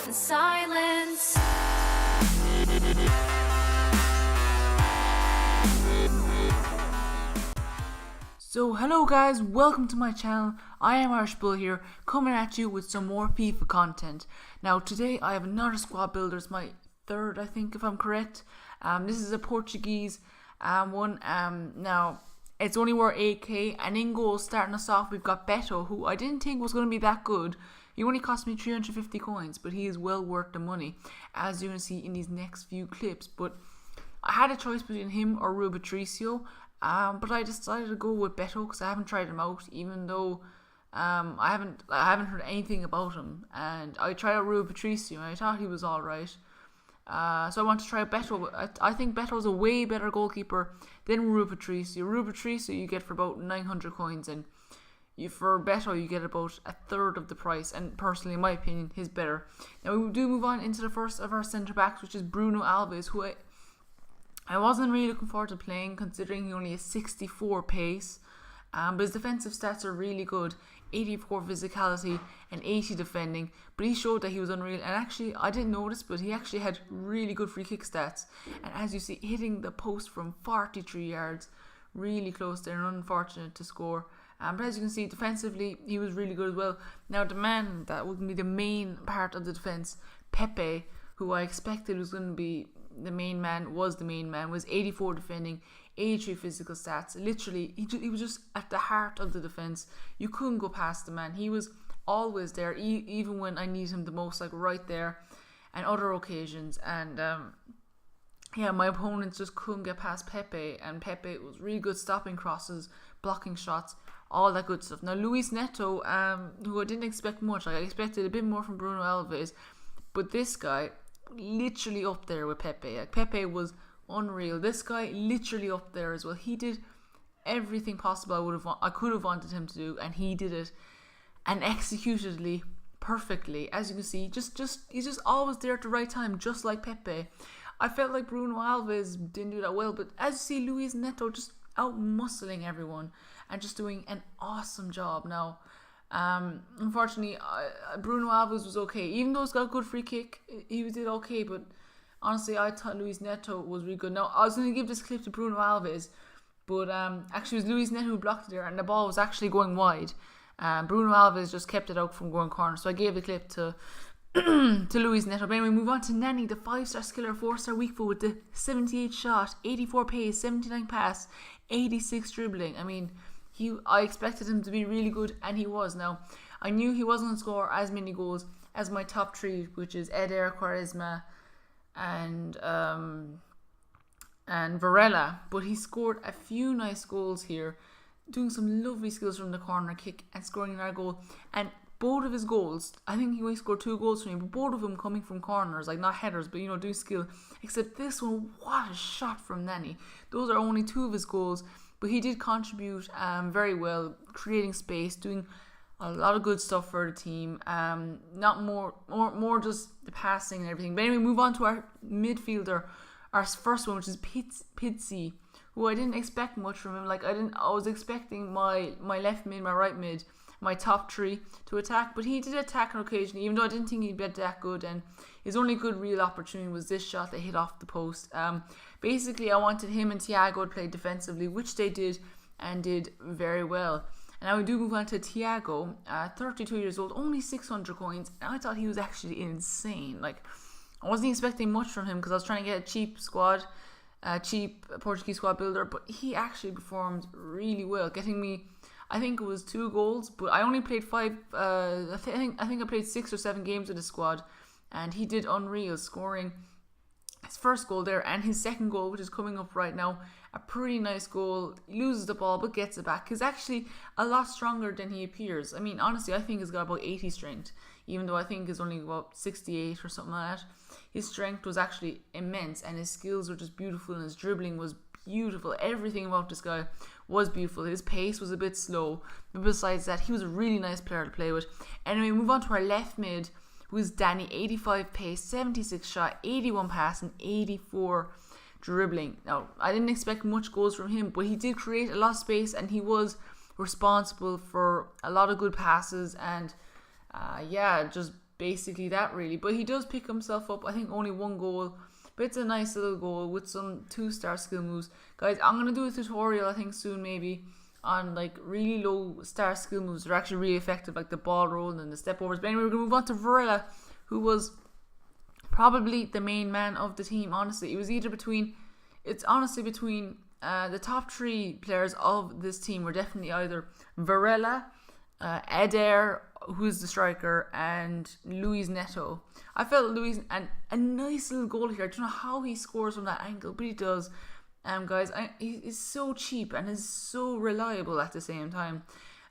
in silence. So hello guys, welcome to my channel. I am Irish Bull here, coming at you with some more FIFA content. Now today I have another squad builder. It's my third, I think, if I'm correct. This is a Portuguese one. Now it's only worth 8k, and in goal, starting us off, we've got Beto, who I didn't think was going to be that good. He only cost me 350 coins, but he is well worth the money, as you're going to see in these next few clips. But I had a choice between him or Rui Patricio. But I decided to go with Beto because I haven't tried him out, even though I haven't heard anything about him. And I tried out Rui Patricio and I thought he was alright. So I want to try Beto. I think Beto's a way better goalkeeper than Rui Patricio. Rui Patricio you get for about 900 coins, and for Beto you get about a third of the price. And personally, in my opinion, he's better. Now we do move on into the first of our centre backs, which is Bruno Alves, who I wasn't really looking forward to playing, considering he only has 64 pace, but his defensive stats are really good, 84 physicality and 80 defending, but he showed that he was unreal. And actually, I didn't notice, but he actually had really good free kick stats, and as you see, hitting the post from 43 yards, really close there, and unfortunate to score. But as you can see, defensively, he was really good as well. Now the man that would be the main part of the defence, Pepe, who I expected was going to be the main man, was 84 defending, 83 physical stats. Literally, he was just at the heart of the defence. You couldn't go past the man. He was always there, even when I need him the most, like right there, and other occasions. And yeah, my opponents just couldn't get past Pepe, and Pepe was really good stopping crosses, blocking shots, all that good stuff. Now Luis Neto, who I didn't expect much. I expected a bit more from Bruno Alves, but this guy, literally up there with Pepe. Like, Pepe was unreal. This guy literally up there as well. He did everything possible I could have wanted him to do, and he did it and executed it perfectly. As you can see, he's just always there at the right time, just like Pepe. I felt like Bruno Alves didn't do that well, but as you see, Luis Neto just out muscling everyone and just doing an awesome job. Now unfortunately, Bruno Alves was okay. Even though he's got a good free kick, he did okay. But honestly, I thought Luis Neto was really good. Now, I was going to give this clip to Bruno Alves, but actually it was Luis Neto who blocked it there, and the ball was actually going wide. Bruno Alves just kept it out from going corner, so I gave the clip to to Luis Neto. But anyway, move on to Nani, the 5-star skiller, 4-star weak foot with the 78 shot, 84 pace, 79 pass, 86 dribbling. I mean, I expected him to be really good, and he was. Now, I knew he wasn't going to score as many goals as my top three, which is Eder, Quaresma, and Varela, but he scored a few nice goals here, doing some lovely skills from the corner kick and scoring another goal. And both of his goals, I think he only scored 2 goals for me, but both of them coming from corners, like not headers, but doing skill. Except this one, what a shot from Nani. Those are only 2 of his goals. But he did contribute very well, creating space, doing a lot of good stuff for the team. Not more just the passing and everything. But anyway, move on to our midfielder, our first one, which is Pizzi, who I didn't expect much from him. I was expecting my left mid, my right mid, my top 3 to attack, but he did attack on occasion, even though I didn't think he'd be that good. And his only good real opportunity was this shot that hit off the post. Basically, I wanted him and Thiago to play defensively, which they did, and did very well. And now we do move on to Thiago, 32 years old, only 600 coins, and I thought he was actually insane. Like, I wasn't expecting much from him because I was trying to get a cheap Portuguese squad builder, but he actually performed really well, getting me, I think it was 2 goals, but I only played 5. I think I played 6 or 7 games with the squad, and he did unreal, scoring his first goal there and his second goal, which is coming up right now. A pretty nice goal. He loses the ball but gets it back. He's actually a lot stronger than he appears. I mean, honestly, I think he's got about 80 strength, even though I think he's only about 68 or something like that. His strength was actually immense, and his skills were just beautiful, and his dribbling was beautiful. Everything about this guy was beautiful. His pace was a bit slow, but besides that, he was a really nice player to play with. Anyway, move on to our left mid, who is Danny, 85 pace, 76 shot, 81 pass, and 84 dribbling. Now, I didn't expect much goals from him, but he did create a lot of space, and he was responsible for a lot of good passes, and just basically that really. But he does pick himself up. I think only one goal, but it's a nice little goal with some 2-star skill moves. Guys, I'm gonna do a tutorial I think soon maybe on like really low star skill moves that are actually really effective, like the ball roll and the step overs. But anyway, we're gonna move on to Varela, who was probably the main man of the team. Honestly, it was either between the top 3 players of this team were definitely either Varela, Eder, who's the striker, and Luis Neto. I felt Luis, and a nice little goal here. I don't know how he scores from that angle, but he does. Guys, he is so cheap and is so reliable at the same time.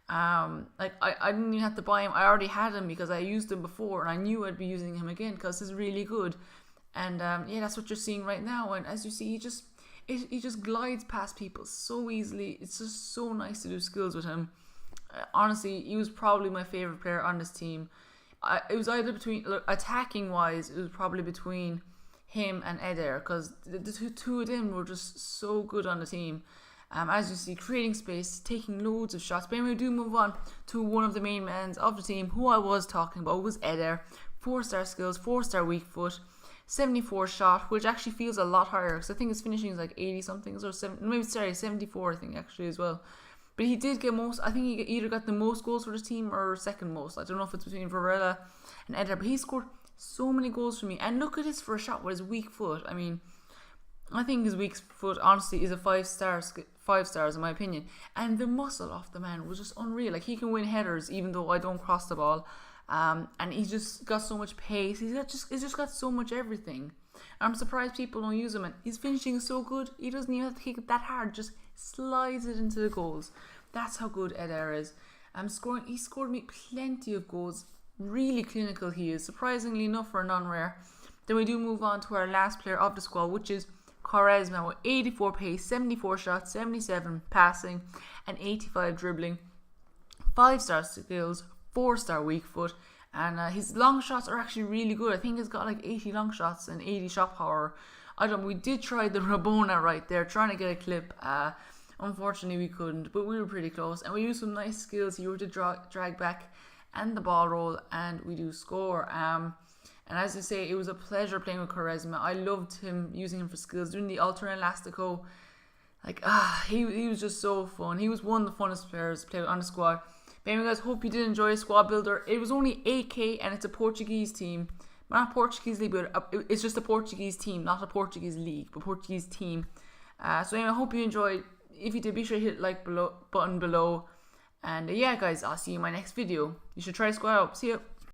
Like I didn't even have to buy him. I already had him because I used him before, and I knew I'd be using him again because he's really good. And yeah, that's what you're seeing right now. And as you see, he just glides past people so easily. It's just so nice to do skills with him. Honestly, he was probably my favorite player on this team. It was either between, attacking wise, it was probably between him and Eder, because the two of them were just so good on the team. As you see, creating space, taking loads of shots. But anyway, we do move on to one of the main men of the team, who I was talking about, was Eder. 4-star skills, 4-star weak foot, 74 shot, which actually feels a lot higher because I think his finishing is like 80 something or 74 I think actually as well. But he did get most. I think he either got the most goals for his team or second most. I don't know if it's between Varela and Eder, but he scored so many goals for me. And look at this for a shot with his weak foot. I mean, I think his weak foot honestly is a 5 stars in my opinion. And the muscle off the man was just unreal. Like, he can win headers even though I don't cross the ball. And he's just got so much pace. He's just got so much everything. I'm surprised people don't use him. And his finishing is so good. He doesn't even have to kick it that hard. Just slides it into the goals. That's how good Eder is. He scored me plenty of goals. Really clinical he is, surprisingly enough for a non-rare. Then we do move on to our last player of the squad, which is Quaresma, with 84 pace, 74 shots, 77 passing, and 85 dribbling. 5-star skills, 4-star weak foot, and his long shots are actually really good. I think he's got like 80 long shots and 80 shot power. We did try the Rabona right there, trying to get a clip. Unfortunately, we couldn't, but we were pretty close. And we used some nice skills here to drag back and the ball roll, and we do score. And as I say, it was a pleasure playing with Quaresma. I loved using him for skills, doing the Ultra Elastico. Like, he was just so fun. He was one of the funnest players to play with on the squad. But anyway, guys, hope you did enjoy Squad Builder. It was only 8k, and it's a Portuguese team. Not Portuguese league, but it's just a Portuguese team, not a Portuguese league, but Portuguese team. So anyway, I hope you enjoyed. If you did, be sure to hit the like button below. And yeah, guys, I'll see you in my next video. You should try Squad out. See you.